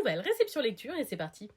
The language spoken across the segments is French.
nouvelle réception lecture et c'est parti.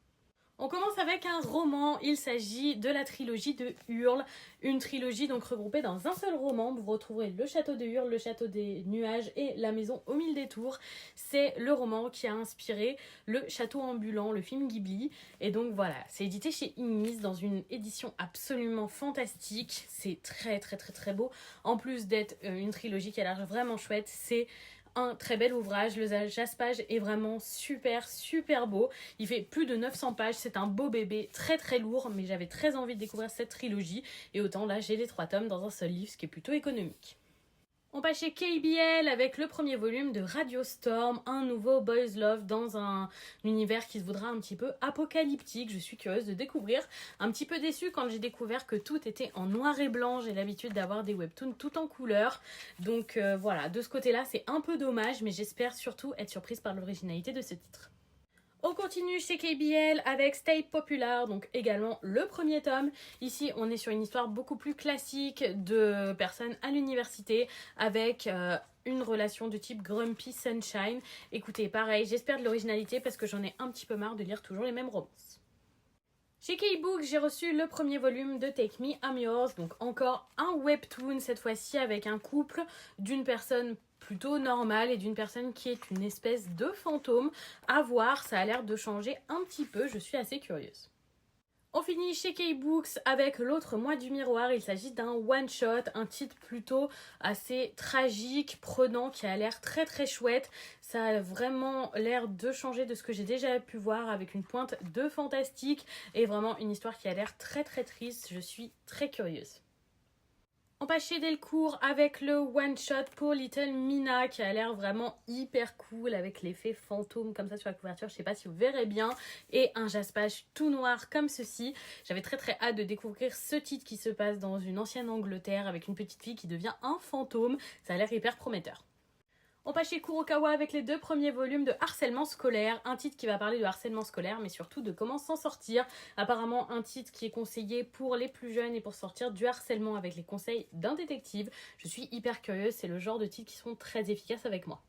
On commence avec un roman, il s'agit de la trilogie de Hurle, une trilogie donc regroupée dans un seul roman. Vous retrouverez le château de Hurle, le château des nuages et la maison au mille détours. C'est le roman qui a inspiré le château ambulant, le film Ghibli. Et donc voilà, c'est édité chez Ignis dans une édition absolument fantastique. C'est très très très très beau. En plus d'être une trilogie qui a l'air vraiment chouette, c'est un très bel ouvrage, le jaspage est vraiment super beau, il fait plus de 900 pages, c'est un beau bébé, très lourd, mais j'avais très envie de découvrir cette trilogie, et autant là j'ai les 3 tomes dans un seul livre, ce qui est plutôt économique. On passe chez KBL avec le premier volume de Radio Storm, un nouveau boys love dans un univers qui se voudra un petit peu apocalyptique. Je suis curieuse de découvrir. Un petit peu déçue quand j'ai découvert que tout était en noir et blanc. J'ai l'habitude d'avoir des webtoons tout en couleur. Donc voilà, de ce côté-là, c'est un peu dommage, mais j'espère surtout être surprise par l'originalité de ce titre. On continue chez KBL avec Stay Popular, donc également le premier tome. Ici, on est sur une histoire beaucoup plus classique de personnes à l'université avec une relation de type Grumpy Sunshine. Écoutez, pareil, j'espère de l'originalité parce que j'en ai un petit peu marre de lire toujours les mêmes romances. Chez K-Book, j'ai reçu le premier volume de Take Me, I'm Yours, donc encore un webtoon, cette fois-ci avec un couple d'une personne plutôt normale et d'une personne qui est une espèce de fantôme. À voir, ça a l'air de changer un petit peu, je suis assez curieuse. On finit chez K-Books avec l'autre mois du miroir. Il s'agit d'un one-shot, un titre plutôt assez tragique, prenant, qui a l'air très chouette. Ça a vraiment l'air de changer de ce que j'ai déjà pu voir avec une pointe de fantastique et vraiment une histoire qui a l'air très triste. Je suis très curieuse. On passe chez Delcourt avec le one-shot pour Little Mina qui a l'air vraiment hyper cool avec l'effet fantôme comme ça sur la couverture, je sais pas si vous verrez bien, et un jaspage tout noir comme ceci. J'avais très hâte de découvrir ce titre qui se passe dans une ancienne Angleterre avec une petite fille qui devient un fantôme, ça a l'air hyper prometteur. On passe chez Kurokawa avec les 2 premiers volumes de Harcèlement scolaire, un titre qui va parler de harcèlement scolaire mais surtout de comment s'en sortir. Apparemment un titre qui est conseillé pour les plus jeunes et pour sortir du harcèlement avec les conseils d'un détective. Je suis hyper curieuse, c'est le genre de titres qui sont très efficaces avec moi.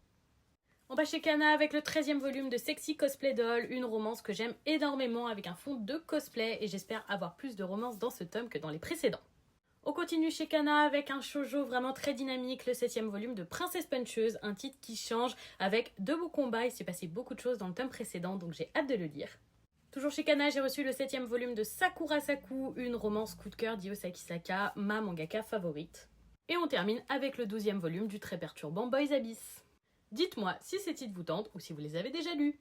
On passe chez Kana avec le 13e volume de Sexy Cosplay Doll, une romance que j'aime énormément avec un fond de cosplay et j'espère avoir plus de romance dans ce tome que dans les précédents. On continue chez Kana avec un shoujo vraiment très dynamique, le 7e volume de Princesse Puncheuse, un titre qui change avec de beaux combats. Il s'est passé beaucoup de choses dans le tome précédent, donc j'ai hâte de le lire. Toujours chez Kana, j'ai reçu le 7e volume de Sakura Saku, une romance coup de cœur d'Yosaki Saka, ma mangaka favorite. Et on termine avec le 12e volume du très perturbant Boys Abyss. Dites-moi si ces titres vous tentent ou si vous les avez déjà lus.